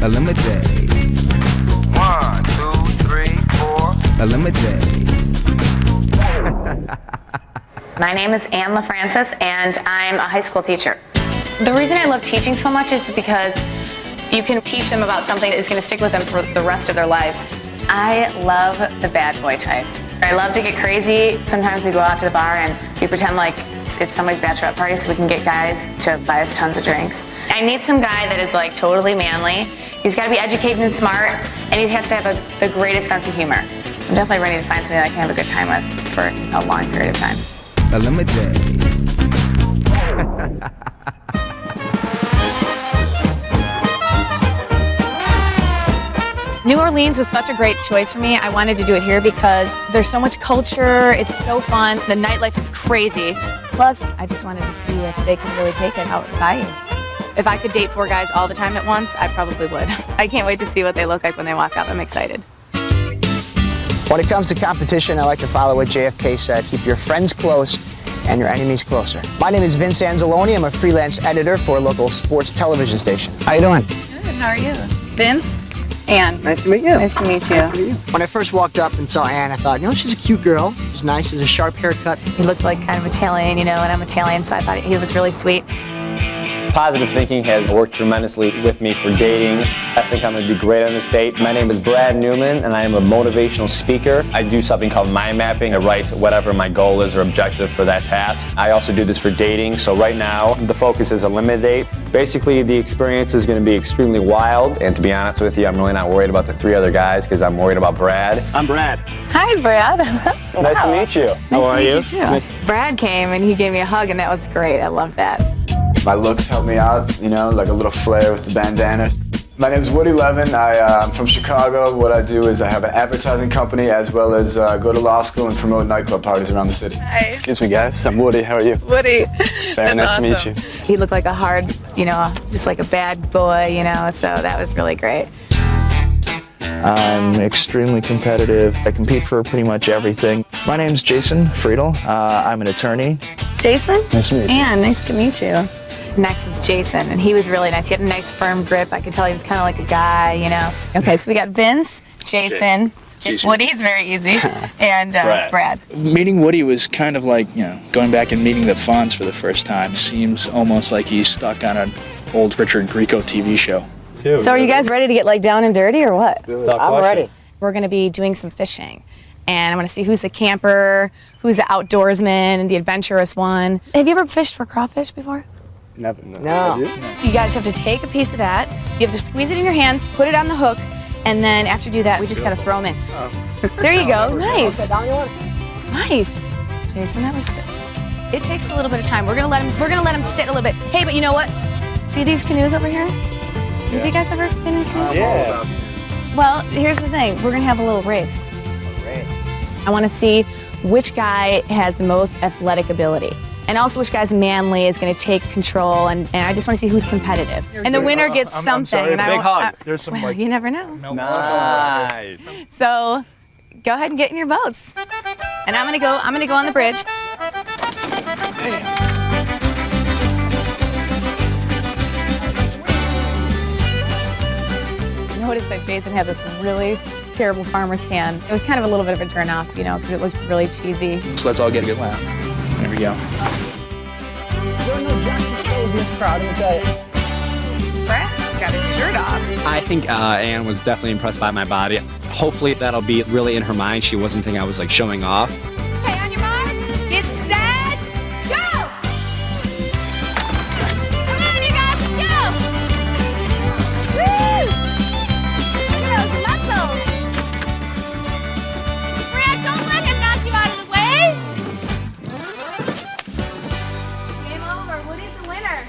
ElimiDATE. 1, 2, 3, 4. ElimiDATE. My name is Ann LaFrancis, and I'm a high school teacher. The reason I love teaching so much is because you can teach them about something that is going to stick with them for the rest of their lives. I love the bad boy type. I love to get crazy. Sometimes we go out to the bar and we pretend like it's somebody's bachelorette party so we can get guys to buy us tons of drinks. I need some guy that is like totally manly. He's got to be educated and smart, and he has to have the greatest sense of humor. I'm definitely ready to find somebody that I can have a good time with for a long period of time. ElimiDATE. New Orleans was such a great choice for me. I wanted to do it here because there's so much culture, it's so fun, the nightlife is crazy. Plus, I just wanted to see if they can really take it out by you. If I could date 4 guys all the time at once, I probably would. I can't wait to see what they look like when they walk out. I'm excited. When it comes to competition, I like to follow what JFK said: keep your friends close and your enemies closer. My name is Vince Anzalone. I'm a freelance editor for a local sports television station. How you doing? Good, how are you? Vince? Ann. Nice to meet you. Nice to meet you. Nice to meet you. When I first walked up and saw Ann, I thought, you know, she's a cute girl. She's nice, she's a sharp haircut. He looked like kind of Italian, you know, and I'm Italian, so I thought he was really sweet. Positive thinking has worked tremendously with me for dating. I think I'm going to do great on this date. My name is Brad Newman, and I am a motivational speaker. I do something called mind mapping. I write whatever my goal is or objective for that task. I also do this for dating. So right now, the focus is ElimiDATE. Basically, the experience is going to be extremely wild. And to be honest with you, I'm really not worried about the 3 other guys because I'm worried about Brad. I'm Brad. Hi, Brad. Nice to meet you. How are you? Nice to meet you too. Brad came and he gave me a hug, and that was great. I love that. My looks help me out, you know, like a little flair with the bandana. My name is Woody Levin. I'm from Chicago. What I do is I have an advertising company as well as go to law school and promote nightclub parties around the city. Hi. Excuse me, guys. I'm Woody. How are you? Woody. Very nice to meet you. He looked like a hard, you know, just like a bad boy, you know, so that was really great. I'm extremely competitive. I compete for pretty much everything. My name's Jason Friedel. I'm an attorney. Jason? Nice to meet you. Ann, nice to meet you. Next was Jason, and he was really nice. He had a nice firm grip. I could tell he was kind of like a guy, you know. Okay, so we got Vince, Jason, Woody's very easy, and Brad. Meeting Woody was kind of like, you know, going back and meeting the Fonz for the first time. Seems almost like he's stuck on an old Richard Grieco TV show. So are you guys ready to get like down and dirty or what? I'm ready. We're going to be doing some fishing, and I'm going to see who's the camper, who's the outdoorsman, and the adventurous one. Have you ever fished for crawfish before? Never. No. You guys have to take a piece of that, you have to squeeze it in your hands, put it on the hook, and then after you do that, we just gotta throw them in. Oh. There you go, nice. Nice. Jason, that was good. It takes a little bit of time. We're gonna let him sit a little bit. Hey, but you know what? See these canoes over here? Have you guys ever been in canoes? Yeah. Well, here's the thing. We're gonna have a little race. I wanna see which guy has the most athletic ability. And also which guy's manly is going to take control, and I just want to see who's competitive. And the winner gets something. I'm sorry, and big hug. There's some like. You never know. Nice. So go ahead and get in your boats. And I'm gonna go on the bridge. I noticed that Jason had this really terrible farmer's tan. It was kind of a little bit of a turn off, you know, because it looked really cheesy. So let's all get a good laugh. There we go. There are no Jackson Stones in this crowd, let me tell you. Brad's got his shirt off. I think Ann was definitely impressed by my body. Hopefully that'll be really in her mind. She wasn't thinking I was like showing off. Okay, on your marks, get set, go! Come on, you guys, let's go! Woo! Look at those muscles! Brad, don't let him knock you out of the way! Game over. Woody's the winner.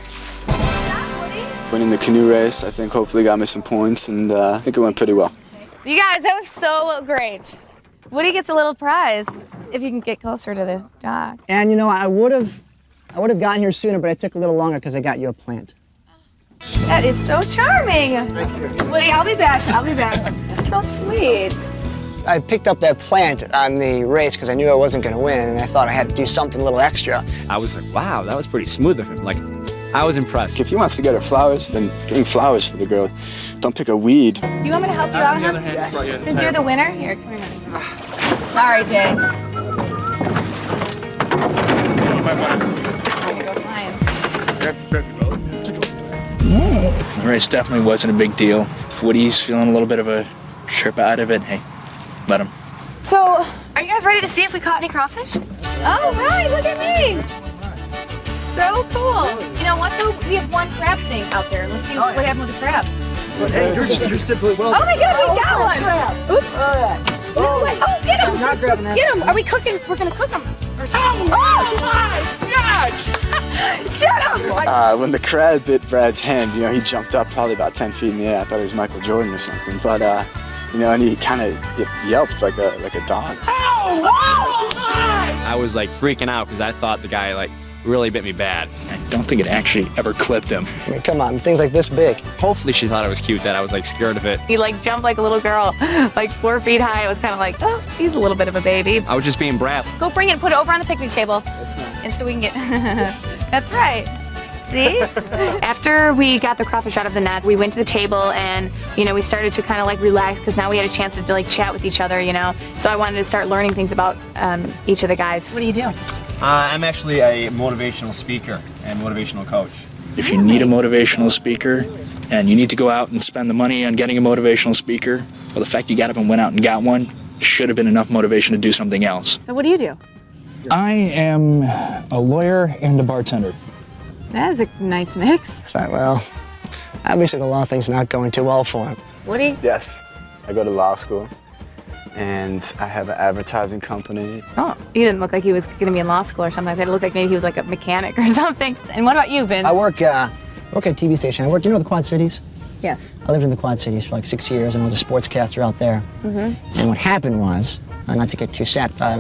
Good job, Woody. Winning the canoe race, I think hopefully got me some points, and I think it went pretty well. You guys, that was so great. Woody gets a little prize if you can get closer to the dock. And you know, I would have gotten here sooner, but it took a little longer because I got you a plant. That is so charming. Woody, I'll be back. That's so sweet. I picked up that plant on the race because I knew I wasn't going to win, and I thought I had to do something a little extra. I was like, wow, that was pretty smooth of him. Like, I was impressed. If he wants to get her flowers, then getting flowers for the girl Don't pick a weed. Do you want me to help you out, huh? Yes. Since you're the winner? Here, come here. Sorry, Jay. This is gonna go flying. The race definitely wasn't a big deal. If Woody's feeling a little bit of a trip out of it, hey, let him. So, are you guys ready to see if we caught any crawfish? Oh, right, look at me. So cool. You know what, though? We have one crab thing out there. Let's see what happened with the crab. Hey, you're typically well. Oh my gosh, we got one! Oops. No way. Oh, get him! I'm not grabbing that. Get him! Are we cooking? We're gonna cook him. Or something. Oh my gosh! Shut him! When the crab bit Brad's hand, you know, he jumped up probably about 10 feet in the air. I thought it was Michael Jordan or something. But, you know, and he kind of yelped like a dog. I was like freaking out because I thought the guy like really bit me bad. I don't think it actually ever clipped him. I mean, come on, things like this big. Hopefully she thought it was cute that I was like scared of it. He like jumped like a little girl, like 4 feet high. I was kind of like, oh, he's a little bit of a baby. I was just being Brad. Go bring it and put it over on the picnic table. And so we can get, that's right. See? After we got the crawfish out of the net, we went to the table and, you know, we started to kind of like relax because now we had a chance to like chat with each other, you know. So I wanted to start learning things about each of the guys. What do you do? I'm actually a motivational speaker and motivational coach. If you need a motivational speaker and you need to go out and spend the money on getting a motivational speaker, well, the fact you got up and went out and got one should have been enough motivation to do something else. So what do you do? I am a lawyer and a bartender. That is a nice mix. Well, obviously the law thing's not going too well for him. What do you? Yes, I go to law school, and I have an advertising company. Oh, he didn't look like he was going to be in law school or something like that. It looked like maybe he was like a mechanic or something. And what about you, Vince? I work at a TV station. You know the Quad Cities? Yes. I lived in the Quad Cities for like 6 years, and I was a sportscaster out there. And what happened was, not to get too sad, or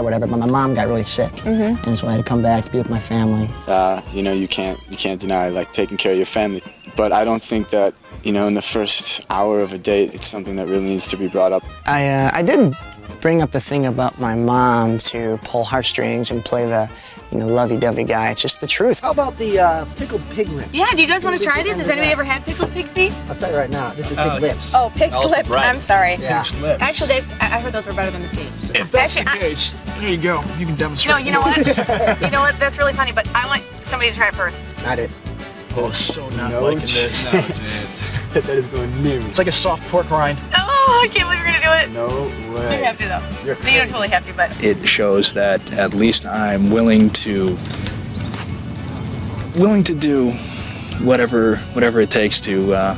whatever, but my mom got really sick, and so I had to come back to be with my family. You know, you can't deny like taking care of your family. But I don't think that, you know, in the first hour of a date, it's something that really needs to be brought up. I didn't bring up the thing about my mom to pull heartstrings and play the, you know, lovey-dovey guy. It's just the truth. How about the pickled pig rib? Yeah, do you guys want to try this? Has anybody ever had pickled pig feet? I'll tell you right now, this is pig lips. Oh, pig's lips. right. I'm sorry. Yeah. Actually, I heard those were better than the feet. If that's the Actually, case, there you go. You can demonstrate. No, you know what? You know what? That's really funny, but I want somebody to try it first. Not it. Oh, so not No liking this. That is going near me. It's like a soft pork rind. Oh, I can't believe you're going to do it. No way. You have to, though. No, you don't totally have to, but. It shows that at least I'm willing to do whatever it takes to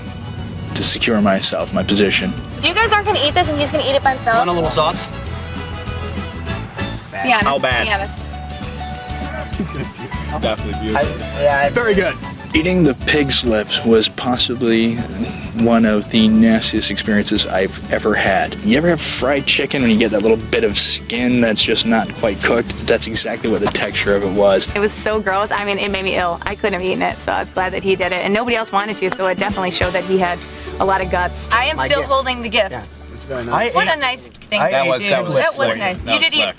secure myself, my position. You guys aren't going to eat this and he's going to eat it by himself? Want a little sauce? Be honest. How bad? Be honest. Definitely beautiful. Very good. Eating the pig's lips was possibly one of the nastiest experiences I've ever had. You ever have fried chicken when you get that little bit of skin that's just not quite cooked? That's exactly what the texture of it was. It was so gross. I mean, it made me ill. I couldn't have eaten it, so I was glad that he did it. And nobody else wanted to, so it definitely showed that he had a lot of guts. I am still holding the gift. Yes. It's very nice. What a nice thing That to was- do. that was That was slick. nice. That You was did eat. slick.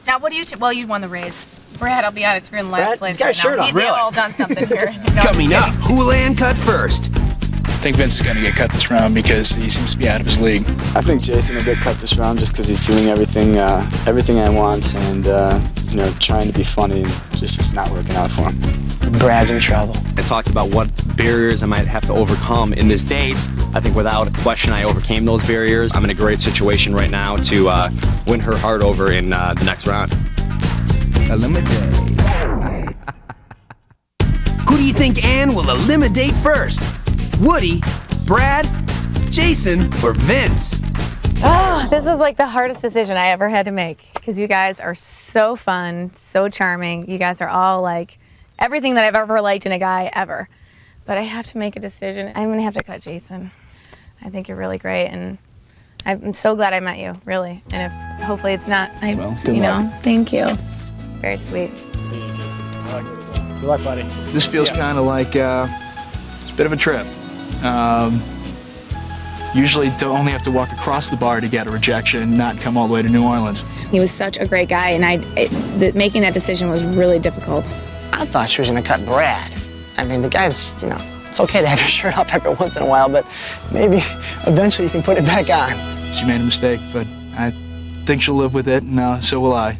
Now, what do you? Well, you won the race. Brad, I'll be honest, you're in last Brad, place he's got right a shirt now. on. They've all done something here. No, Coming up, who will land cut first? I think Vince is going to get cut this round because he seems to be out of his league. I think Jason will get cut this round just because he's doing everything I want and, you know, trying to be funny and just it's not working out for him. Brad's in trouble. I talked about what barriers I might have to overcome in this date. I think without question I overcame those barriers. I'm in a great situation right now to win her heart over in the next round. ElimiDATE. Who do you think Ann will eliminate first? Woody, Brad, Jason, or Vince? Oh, this was like the hardest decision I ever had to make because you guys are so fun, so charming. You guys are all like everything that I've ever liked in a guy ever. But I have to make a decision. I'm going to have to cut Jason. I think you're really great, and I'm so glad I met you, really. And if hopefully it's not, Well, good luck. Thank you. Very sweet. Good luck, buddy. This feels kind of like it's a bit of a trip. Usually don't only have to walk across the bar to get a rejection, not come all the way to New Orleans. He was such a great guy, and making that decision was really difficult. I thought she was going to cut Brad. I mean, the guy's, you know, It's okay to have your shirt off every once in a while, but maybe eventually you can put it back on. She made a mistake, but I think she'll live with it, and so will I.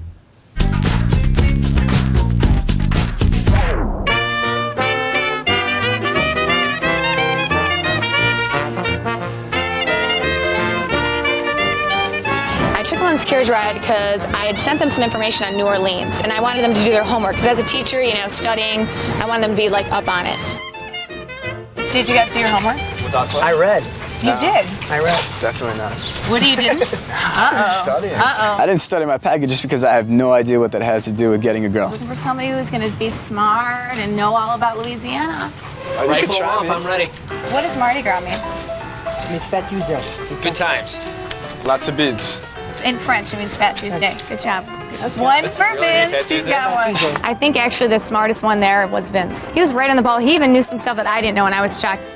I took them on this carriage ride because I had sent them some information on New Orleans, and I wanted them to do their homework, because as a teacher, you know, studying, I wanted them to be like up on it. Did you guys do your homework? I read. You did? I read. Definitely not. What do you do? Studying. Uh-oh. I didn't study my package just because I have no idea what that has to do with getting a girl. Looking for somebody who's going to be smart and know all about Louisiana. You can try me. I'm ready. What does Mardi Gras mean? It's Fat Tuesday. Good times. Lots of beads. In French, it means Fat Tuesday. Good job. One for Vince. He's got one. I think actually the smartest one there was Vince. He was right on the ball. He even knew some stuff that I didn't know, and I was shocked.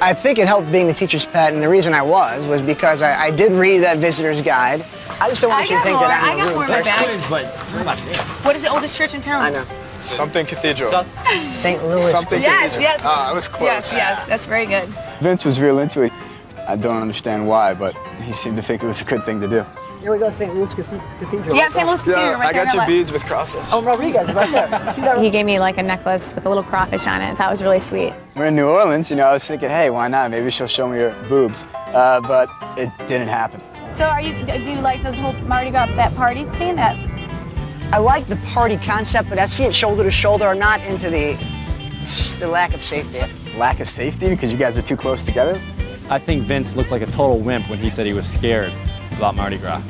I think it helped being the teacher's pet, and the reason I was because I did read that visitor's guide. I just don't want you to think that I'm a rude person. What is the oldest church in town? I know. Something Cathedral. St. Louis. Something Yes, Cathedral. yes. I was close. Yes, that's very good. Vince was real into it. I don't understand why, but he seemed to think it was a good thing to do. Here we go, St. Louis Cathedral. Yeah, St. Louis Cathedral, right I there on got the your left. beads with crawfish. Oh, Rodriguez, right there. See that? He gave me like a necklace with a little crawfish on it. That was really sweet. We're in New Orleans, you know, I was thinking, hey, why not? Maybe she'll show me her boobs. But it didn't happen. So do you like the whole Mardi Gras, that party scene? That I like the party concept, but I see it shoulder to shoulder. I'm not into the lack of safety. Lack of safety because you guys are too close together? I think Vince looked like a total wimp when he said he was scared about Mardi Gras.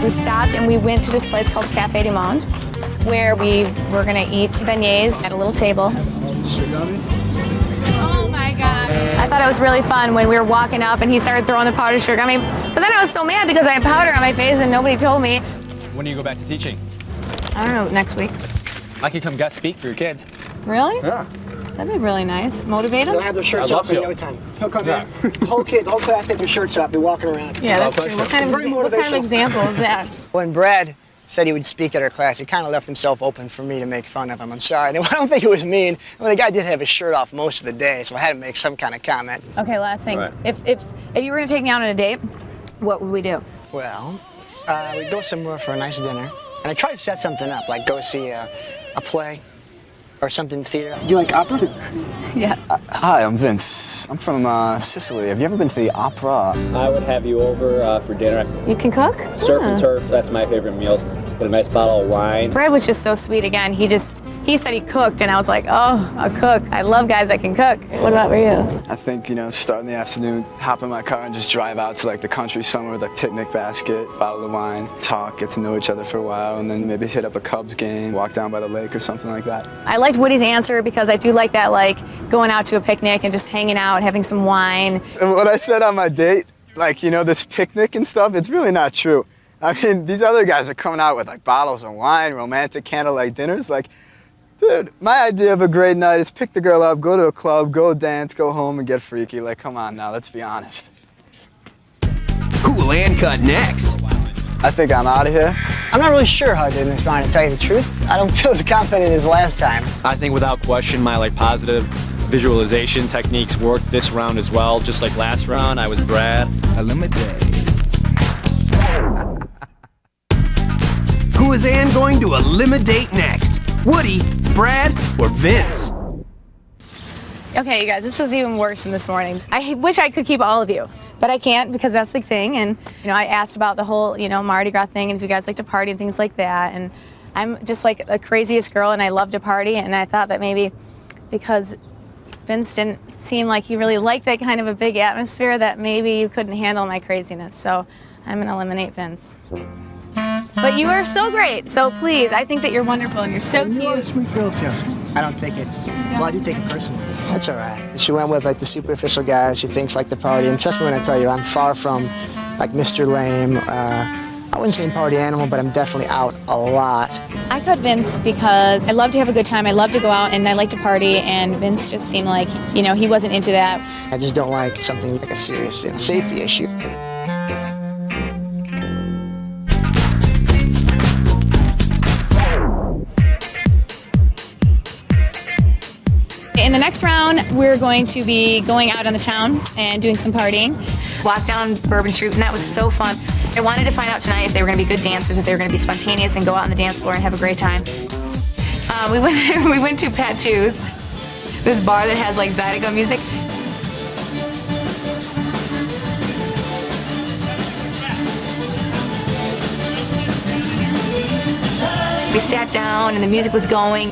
we stopped and we went to this place called Café du Monde, where we were gonna eat beignets at a little table. Oh my God. I thought it was really fun when we were walking up and he started throwing the powdered sugar on me. But then I was so mad because I had powder on my face and nobody told me. When do you go back to teaching? I don't know, next week. I can come guest speak for your kids. Really? Yeah. That'd be really nice. Motivate them? They'll have their shirts off in no time. He'll come in. The whole class take their shirts off, be walking around. Yeah, that's true. What kind of example is that? When Brad said he would speak at our class, he kind of left himself open for me to make fun of him. I'm sorry. I don't think it was mean. Well, the guy did have his shirt off most of the day, so I had to make some kind of comment. Okay, last thing. Right. If you were gonna take me out on a date, what would we do? Well, we'd go somewhere for a nice dinner, and I tried to set something up, like go see a play or something in the theater. Do you like opera? Yes. Hi, I'm Vince. I'm from Sicily. Have you ever been to the opera? I would have you over for dinner. You can cook? Surf and turf, that's my favorite meals. Get a nice bottle of wine. Brad was just so sweet again. He said he cooked, and I was like, oh, a cook. I love guys that can cook. What about for you? I think, start in the afternoon, hop in my car and just drive out to like the country somewhere with a picnic basket, bottle of wine, talk, get to know each other for a while, and then maybe hit up a Cubs game, walk down by the lake or something like that. I liked Woody's answer because I do like that, like going out to a picnic and just hanging out, having some wine. And what I said on my date, like, this picnic and stuff, it's really not true. I mean, these other guys are coming out with like bottles of wine, romantic candlelight dinners. Like, dude, my idea of a great night is pick the girl up, go to a club, go dance, go home and get freaky. Like, come on now, let's be honest. Cool and Cut next. I think I'm out of here. I'm not really sure how I did in this round, to tell you the truth. I don't feel as confident as last time. I think without question my positive visualization techniques worked this round as well. Just like last round, I was Brad. ElimiDATE. Who is Ann going to ElimiDATE next? Woody, Brad, or Vince? Okay, you guys, this is even worse than this morning. I wish I could keep all of you, but I can't because that's the thing. And, I asked about the whole, Mardi Gras thing and if you guys like to party and things like that. And I'm just like the craziest girl and I love to party. And I thought that maybe because Vince didn't seem like he really liked that kind of a big atmosphere that maybe you couldn't handle my craziness. So I'm gonna eliminate Vince. But you are so great, so please, I think that you're wonderful and you're so cute. You're a sweet girl too. I don't take it. Well, I do take it personally. That's all right. She went with the superficial guy. She thinks like the party. And trust me when I tell you, I'm far from Mr. Lame. I wouldn't say I'm party animal, but I'm definitely out a lot. I cut Vince because I love to have a good time. I love to go out and I like to party. And Vince just seemed like, he wasn't into that. I just don't like something like a serious safety issue. In the next next round, we're going to be going out on the town and doing some partying. Walked down Bourbon Street, and that was so fun. I wanted to find out tonight if they were going to be good dancers, if they were going to be spontaneous and go out on the dance floor and have a great time. We went to Patou's, this bar that has like Zydeco music. We sat down and the music was going.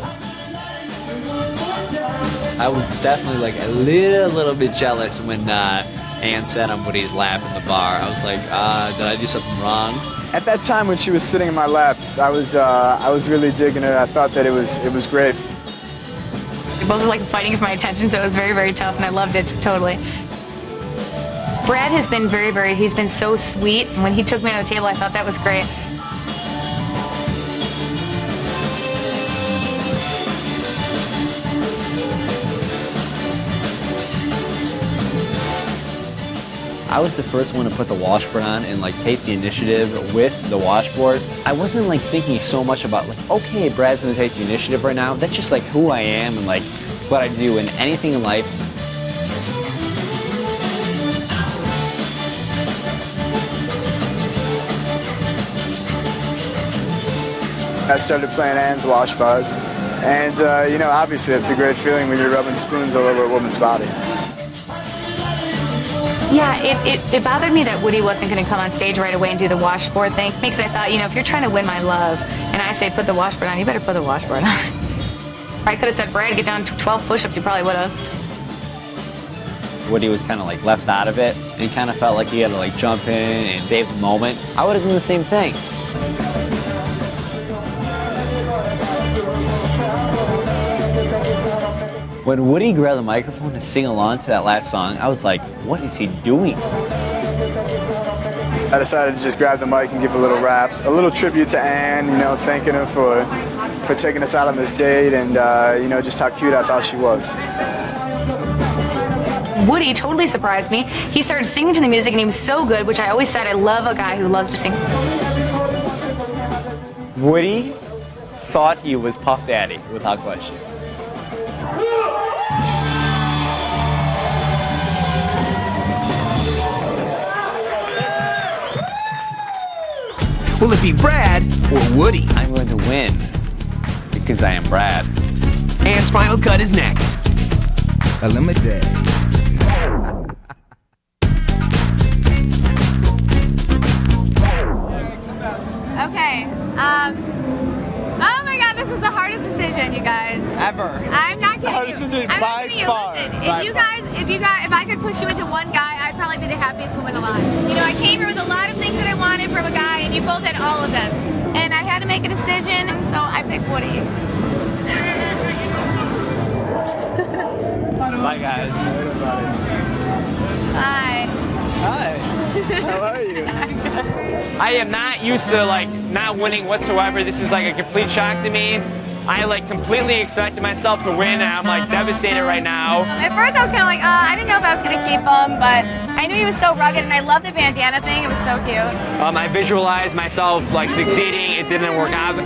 I was definitely like a little bit jealous when Ann sat on Woody's lap in the bar. I was like, did I do something wrong? At that time when she was sitting in my lap, I was really digging it. I thought that it was great. We both were like fighting for my attention, so it was very, very tough, and I loved it totally. Brad has been he's been so sweet. When he took me to the table, I thought that was great. I was the first one to put the washboard on and like take the initiative with the washboard. I wasn't like thinking so much about like, okay, Brad's gonna take the initiative right now. That's just like who I am and like what I do in anything in life. I started playing Ann's washboard, and you know, obviously it's a great feeling when you're rubbing spoons all over a woman's body. Yeah, it bothered me that Woody wasn't going to come on stage right away and do the washboard thing, because I thought, you know, if you're trying to win my love and I say put the washboard on, you better put the washboard on. I could have said, Brad, get down to 12 push-ups, you probably would have. Woody was kind of like left out of it, and he kind of felt like he had to like jump in and save the moment. I would have done the same thing. When Woody grabbed the microphone to sing along to that last song, I was like, what is he doing? I decided to just grab the mic and give a little rap, a little tribute to Ann, you know, thanking her for taking us out on this date and, you know, just how cute I thought she was. Woody totally surprised me. He started singing to the music and he was so good, which I always said I love a guy who loves to sing. Woody thought he was Puff Daddy, without question. Will it be Brad or Woody? I'm going to win because I am Brad. Ann's final cut is next. ElimiDATE. Okay. Oh my God, this was the hardest decision, you guys. Ever. I'm not kidding Hardest you. decision I'm by not kidding far. You. Listen, By if I could push you into one guy, I'd probably be the happiest woman alive. You know, I came here with a lot of things that I wanted from a guy, and you both had all of them. And I had to make a decision, so I picked Woody. Bye, guys. Bye. Hi. How are you? I am not used to like not winning whatsoever. This is like a complete shock to me. I like completely expected myself to win, and I'm like devastated right now. At first I was kind of like, I didn't know if I was going to keep him, but I knew he was so rugged, and I loved the bandana thing. It was so cute. I visualized myself like succeeding. It didn't work out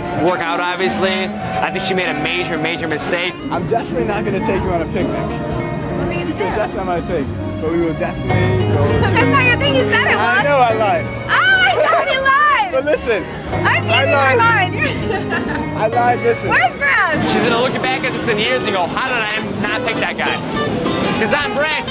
obviously. I think she made a major mistake. I'm definitely not going to take you on a picnic. What are we going to do? Because that's not my thing. But we will definitely go to... That's not your thing. You said it was. I know I lied. Oh my God, he lied. But listen. I'm changing my mind. I lied, listen. Where's Brad? She's gonna look back at this in years and go, how did I not pick that guy? Because I'm Brad.